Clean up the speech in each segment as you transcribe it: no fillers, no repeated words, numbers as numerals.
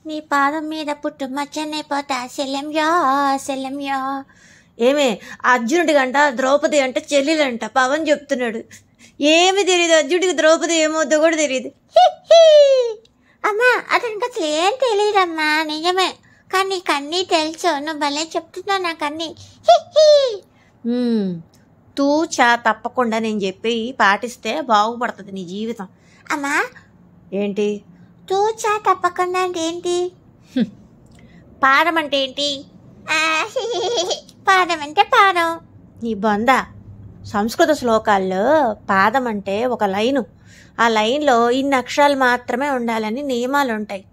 నీ పాదం మీద పుట్టుమచ్చనైపోతా సెల్లెంయా సెల్లెంయా. ఏమే అర్జునుడి గంట ద్రౌపది అంటే చెల్లెలంట పవన్ చెప్తున్నాడు. ఏమి తెలియదు అర్జునుడికి ద్రౌపది ఏమవుద్దో కూడా తెలియదు. అమ్మా అతనికి అసలు ఏం తెలియదమ్మా, నిజమే. కానీ నీకు అన్నీ తెలుసు, నువ్వు భలే చెప్తున్నావు నాకు అన్నీ. తూ చా తప్పకుండా నేను చెప్పి పాటిస్తే బాగుపడుతుంది నీ జీవితం. అమ్మా ఏంటి తూచా తప్పకుండా అంటే ఏంటి? పాదం అంటే ఏంటి? పాదం అంటే పాదం. నీ బొంద. సంస్కృత శ్లోకాల్లో పాదం అంటే ఒక లైను. ఆ లైన్లో ఇన్ని అక్షరాలు మాత్రమే ఉండాలని నియమాలు ఉంటాయి,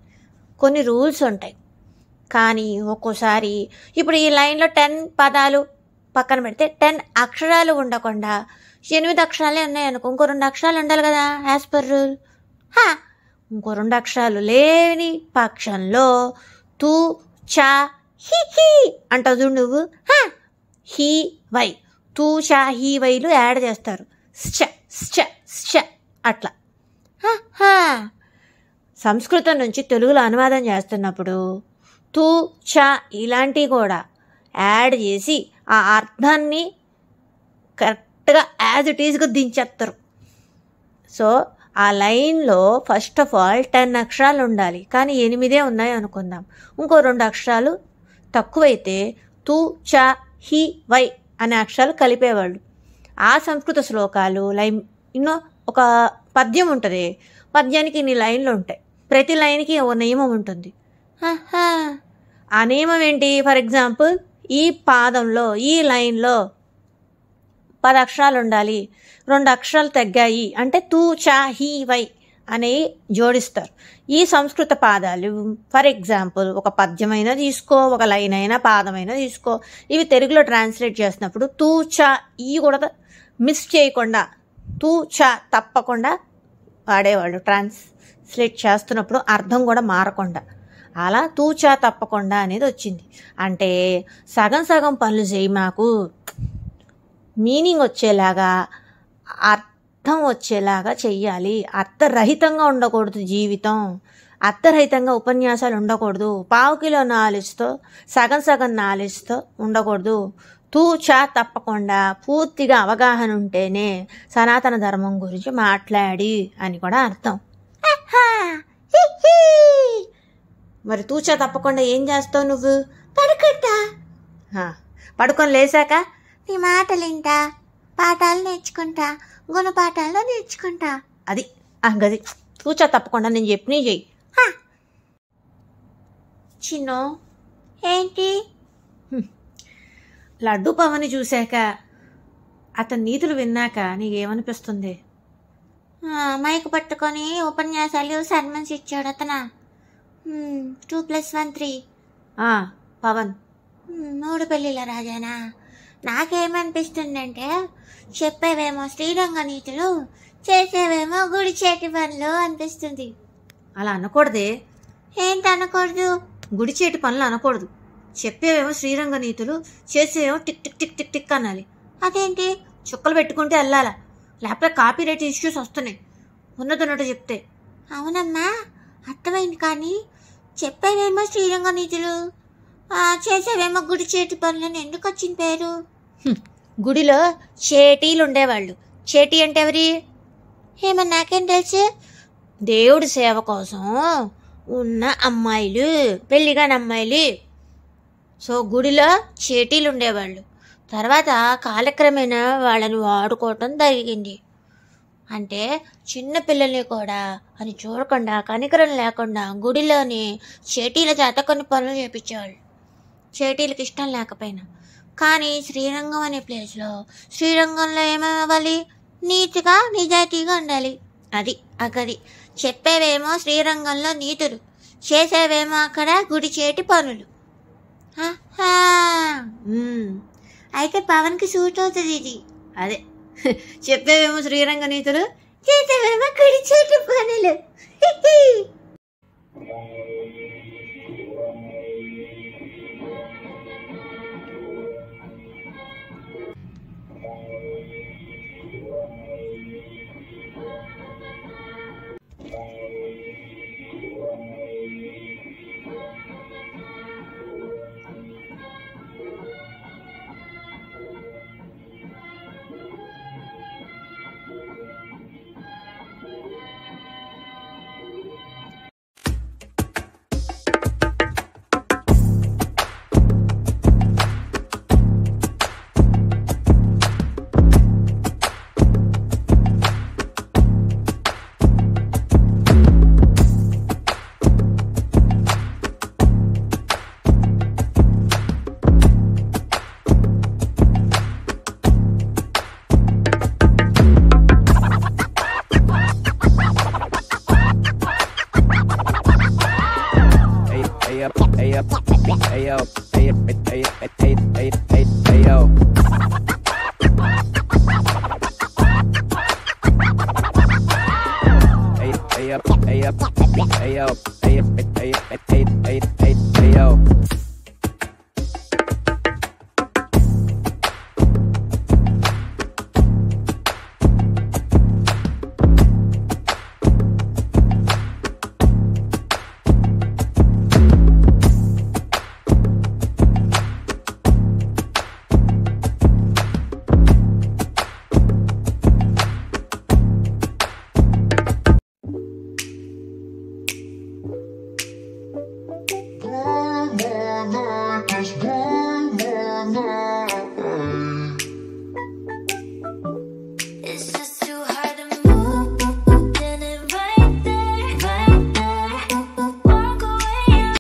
కొన్ని రూల్స్ ఉంటాయి. కానీ ఒక్కోసారి ఇప్పుడు ఈ లైన్లో 10 పదాలు పక్కన పెడితే 10 అక్షరాలు ఉండకుండా 8 అక్షరాలే ఉన్నాయనుకో, ఇంకో 2 అక్షరాలు ఉండాలి కదా యాజ్ పర్ రూల్. ఇంకో 2 అక్షరాలు లేని పక్షంలో తూ చా హి హి అంటావు చూడు నువ్వు. హీ వై, తూ చా హీ వైలు యాడ్ చేస్తారు, స్చ స్చ స్చ అట్లా. సంస్కృతం నుంచి తెలుగులో అనువాదం చేస్తున్నప్పుడు తూ చా ఇలాంటివి కూడా యాడ్ చేసి ఆ అర్థాన్ని కరెక్ట్గా యాజ్ ఇట్ ఈజ్గా దించేస్తారు. సో ఆ లైన్లో ఫస్ట్ ఆఫ్ ఆల్ 10 అక్షరాలు ఉండాలి, కానీ 8 ఉన్నాయి అనుకుందాం. ఇంకో 2 అక్షరాలు తక్కువైతే తూ చా హి వై అనే అక్షరాలు కలిపేవాళ్ళు. ఆ సంస్కృత శ్లోకాలు లైన్ ఎన్నో ఒక పద్యం ఉంటుంది, పద్యానికి ఇన్ని లైన్లు ఉంటాయి, ప్రతి లైన్కి ఒక నియమం ఉంటుంది. ఆ నియమం ఏంటి? ఫర్ ఎగ్జాంపుల్ ఈ పాదంలో ఈ లైన్లో 10 అక్షరాలు ఉండాలి, 2 అక్షరాలు తగ్గాయి అంటే తూ చా హీ వై అనేవి జోడిస్తారు. ఈ సంస్కృత పాదాలు ఫర్ ఎగ్జాంపుల్ ఒక పద్యమైనా తీసుకో, ఒక లైన్ అయినా పాదమైనా తీసుకో, ఇవి తెలుగులో ట్రాన్స్లేట్ చేసినప్పుడు తూ చా ఈ కూడా మిస్ చేయకుండా తూ చా తప్పకుండా వాడేవాళ్ళు ట్రాన్స్లేట్ చేస్తున్నప్పుడు, అర్థం కూడా మారకుండా. అలా తూచా తప్పకుండా అనేది వచ్చింది. అంటే సగం సగం పనులు చేయి, మాకు మీనింగ్ వచ్చేలాగా అర్థం వచ్చేలాగా చెయ్యాలి. అర్థరహితంగా ఉండకూడదు జీవితం, అర్థరహితంగా ఉపన్యాసాలు ఉండకూడదు, పావు కిలో నాలెడ్జ్తో సగం సగం నాలెడ్జ్తో ఉండకూడదు. తూచా తప్పకుండా పూర్తిగా అవగాహన ఉంటేనే సనాతన ధర్మం గురించి మాట్లాడి అని కూడా అర్థం. మరి తూచా తప్పకుండా ఏం చేస్తావు నువ్వు? పడుకుంటా. పడుకొని లేసాక నీ మాటలు వింటా, పాఠాలు నేర్చుకుంటా, గుణపాఠాలు నేర్చుకుంటా. అది గది తూచా తప్పకుండా నేను చెప్పినవి చెయ్యి. చిన్నో ఏంటి? లడ్డు పవని చూశాక, అతని నీతులు విన్నాక నీకేమనిపిస్తుంది? మైకు పట్టుకొని ఉపన్యాసాలు సన్మన్స్ ఇచ్చాడు అతనా. 2+1 3. పవన్ 3 పెళ్ళిళ్ళ రాజానా. నాకేమనిపిస్తుందంటే చెప్పేవేమో శ్రీరంగ నీతులు, చేసేవేమో గుడి చేటి పనులు అనిపిస్తుంది. అలా అనకూడదే. ఏంటి అనకూడదు? గుడి చేటి పనులు అనకూడదు. చెప్పేవేమో శ్రీరంగ నీతులు, చేసేవేమో tick tick tick tick tick అనాలి. అదేంటి? చుక్కలు పెట్టుకుంటే వెళ్ళాలా, లేకపోతే కాపీరైట్ ఇష్యూస్ వస్తున్నాయి ఉన్నదన్నట్టు చెప్తే. అవునమ్మా అర్థమైంది, కానీ చెప్పేవేమో శ్రీరంగ నీతులు, చేసేవేమో గుడి చేటి పనులని ఎందుకు వచ్చిన పేరు? గుడిలో చేటీలు ఉండేవాళ్ళు. చేటీ అంటే ఎవరి? ఏమన్నా నాకేం తెలుసు? దేవుడి సేవ కోసం ఉన్న అమ్మాయిలు, పెళ్ళిగాని అమ్మాయిలు. సో గుడిలో చేటీలు ఉండేవాళ్ళు. తర్వాత కాలక్రమేణా వాళ్ళని వాడుకోవటం జరిగింది. అంటే చిన్నపిల్లల్ని కూడా అని చూడకుండా, కనికరం లేకుండా గుడిలోని చేటీల చేత కొన్ని పనులు చేపించేవాళ్ళు, చేటీలకు ఇష్టం లేకపోయినా. కానీ శ్రీరంగం అనే ప్లేస్లో, శ్రీరంగంలో ఏమవ్వాలి? నీతిగా నిజాయితీగా ఉండాలి. అది ఆ గది. చెప్పేవేమో శ్రీరంగంలో నీతులు, చేసేవేమో అక్కడ గుడి చేటి పనులు. ఆహా, అయితే పవన్కి సూట్ అవుతుంది ఇది. అదే చెప్పేవేమో శ్రీరంగ నీతులు, చేసేవేమో గుడి చేటి పనులు. Ayo.